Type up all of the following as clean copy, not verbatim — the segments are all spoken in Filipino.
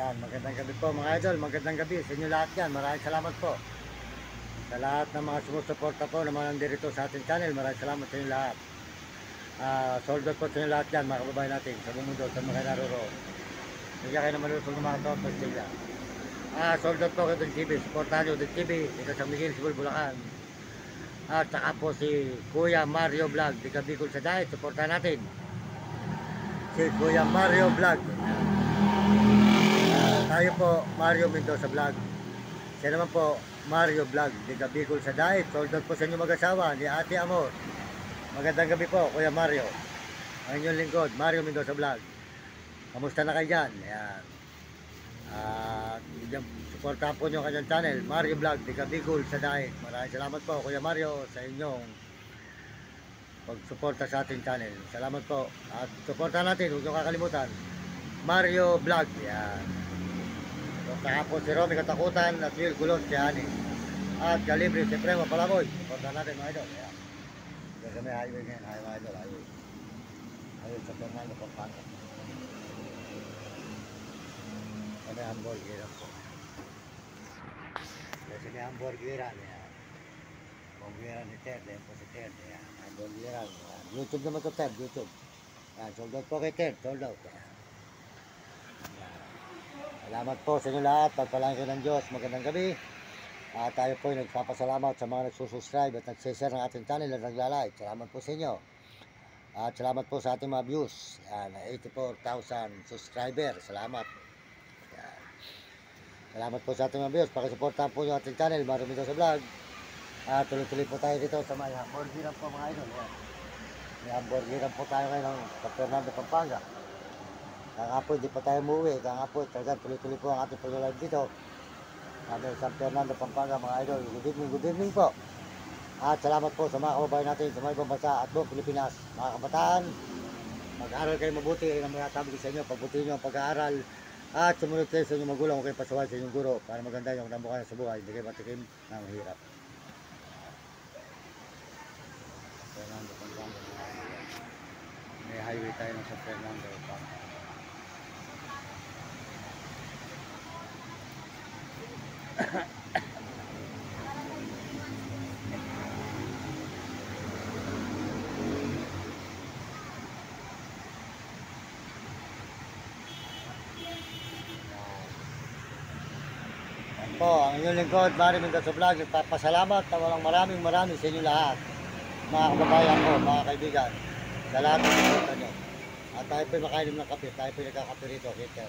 Yan, magandang gabi po mga idol, magandang gabi sa inyo lahat yan. Maraming salamat po sa lahat ng mga sumusuporta po na mga nandito sa ating channel. Maraming salamat sa inyo lahat. Sold out po sa inyo lahat yan mga kababayan natin sa buong mundo, sa mga naroroon. Bigyan kayo na malusog ng mga tao at Pastilla. Sold out po kayo ng TV, supportahan nyo ng TV dito sa Miguel Sibul, Bulacan. At saka po si Kuya Mario Vlog, di ka Bicol sa Diet, supportahan natin si Kuya Mario Vlog. Tayo po Mario Mendoza Vlog. Siya naman po Mario Vlog, di ka Bicol sa Diet. Sold out po sa inyo mag-asawa ni Ate Amor. Magandang gabi po Kuya Mario. Ang inyong lingkod Mario Mendoza Vlog. Kamusta na kayo dyan? Ayan. Supportahan po nyo kanyang channel Mario Vlog, di ka Bicol sa Diet. Maraming salamat po Kuya Mario sa inyong pagsuporta sa ating channel. Salamat po. At suportahan natin, huwag nyo kakalimutan Mario Vlog. Yan. So, saka po si Romy Katakutan at Will Gulon si Ani. At Kalibre si Premo Palaboy. Suportahan natin mga idol. Yan. Kasi may highway ngayon. Highway idol. Highway sa Fernando Pampanga. Kami hamburger po. Kasi may hamburger. Yan. Hamburger ni Ted. Yan po si Ted. Yan. Hamburger. YouTube naman to Ted. YouTube. Yan. Sold out po kay Ted. Sold out. Yan. Salamat po sa inyo lahat. Pagpalain kayo ng Diyos. Magandang gabi. Tayo po ay nagpapasalamat sa mga nagsusubscribe at nagsishare ng ating channel at naglalike. Salamat po sa inyo. At salamat po sa ating mga views. Yan, 84,000 subscriber. Salamat. Yan. Salamat po sa ating mga views. Pakisuportahan po yung ating channel. Mario Mendoza Vlog. Tuloy-tuloy po tayo dito sa may hamburgeran po mga idol. Yan. May hamburgeran po tayo ngayon sa Fernando Pampanga. Kakapoy, di pa tayo umuwi. Kakapoy, talagang tuloy-tuloy po ang ating pag-live dito. San Fernando, Pampanga, mga idol. Good evening po. At salamat po sa mga kababayan natin sa mga ibang bansa at buong Pilipinas. Mga kabataan, mag-aaral kayo mabuti. Yan ang mga sabi ko sa inyo. Pagbutihin nyo ang pag-aaral. At sumunod kayo sa inyong magulang o kayo pasaway sa inyong guro para maganda yung namukayan sa buhay. Hindi kayo matikim ng hirap. Fernando, Pampanga. May highway tayo ng San Fernando, Pampanga. Po, ang inyong lingkod, Mario Mendoza Vlog, nagpapasalamat na walang maraming sa inyo lahat, mga kababayan ko, mga kaibigan, sa lahat ng suporta nyo. At tayo po'y makainom ng kape, tayo po'y nagkakape rito, kita.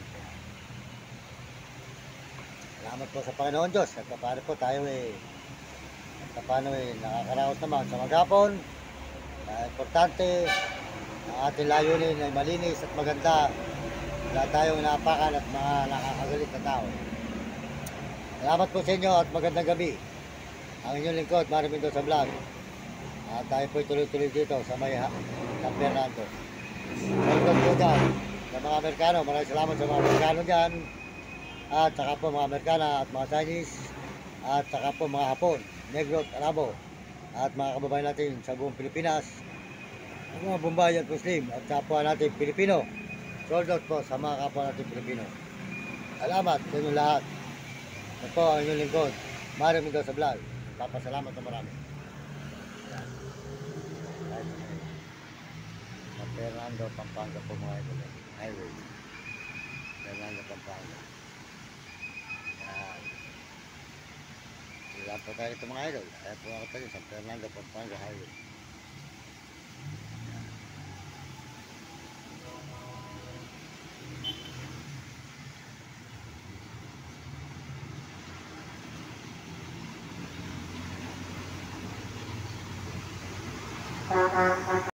Salamat po sa Panginoon Diyos, at paano po tayo nakakaraos naman sa maghapon. Importante, ang ating layunin ay malinis at maganda, wala tayong inaapakan at mga nakakagalit na tao. Salamat po sa inyo at magandang gabi. Ang inyong lingkod, Mario Mendoza Vlog. At tayo po'y tuloy-tuloy dito sa may San Fernando. Salamat po dyan sa mga Amerikano. Maraming salamat sa mga Amerikano dyan. At saka po mga Amerikana at mga Chinese. At saka po mga Hapon, Negro at Arabo. At mga kababayan natin sa buong Pilipinas. Ang mga Bombay at Muslim. At kapwa natin Pilipino. Sold out po sa mga kapwa natin Pilipino. Salamat sa inyo lahat. Ito po ang inyong lingkod, Mario Mendoza Vlog. Papasalamat na marami. Yan. Sa Fernando, Pampanga po mga idol. Highway. Fernando, Pampanga. Yan. Ilan po tayo ito mga idol. Kaya po ako tayo sa Fernando, Pampanga Highway.